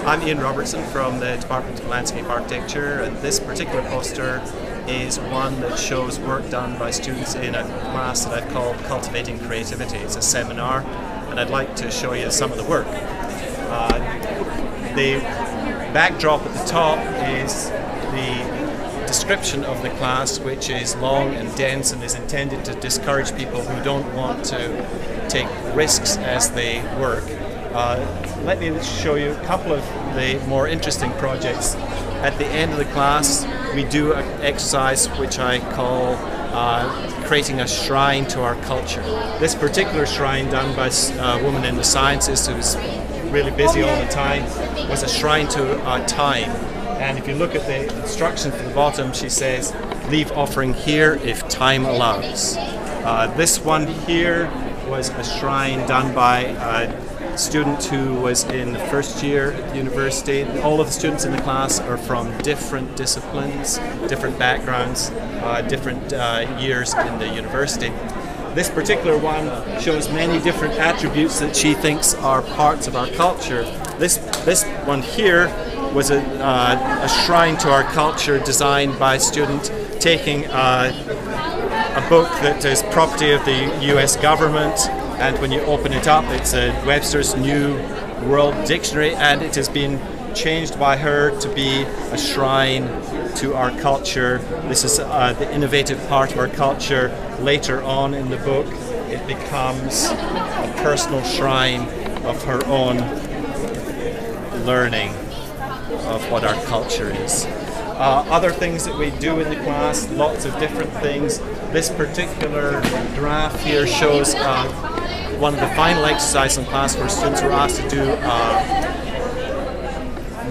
I'm Ian Robertson from the Department of Landscape Architecture, and this particular poster is one that shows work done by students in a class that I've called Cultivating Creativity. It's a seminar, and I'd like to show you some of the work. The backdrop at the top is the description of the class, which is long and dense and is intended to discourage people who don't want to take risks as they work. Let me show you a couple of the more interesting projects. At the end of the class, we do an exercise which I call creating a shrine to our culture. This particular shrine, done by a woman in the sciences who's really busy all the time, was a shrine to time. And if you look at the instructions at the bottom, she says, "Leave offering here if time allows." This one here was a shrine done by a student who was in the first year at the university. All of the students in the class are from different disciplines, different backgrounds, different years in the university. This particular one shows many different attributes that she thinks are parts of our culture. This one here was a shrine to our culture designed by a student taking a book that is property of the US government, and when you open it up, it's a Webster's New World Dictionary, and it has been changed by her to be a shrine to our culture. This is the innovative part of our culture. Later on in the book, it becomes a personal shrine of her own learning of what our culture is. Other things that we do in the class, lots of different things. This particular graph here shows one of the final exercises in class where students were asked to do a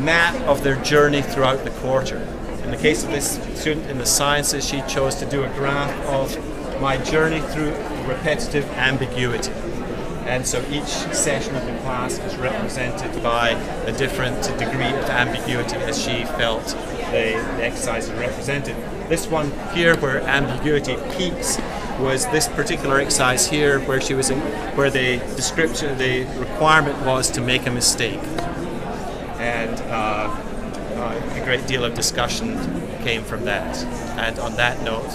map of their journey throughout the quarter. In the case of this student in the sciences, she chose to do a graph of my journey through repetitive ambiguity. And so each session of the class is represented by a different degree of ambiguity as she felt the exercise is represented. This one here, where ambiguity peaks, was this particular exercise here, where she was where the description, the requirement was to make a mistake, and a great deal of discussion came from that. And on that note,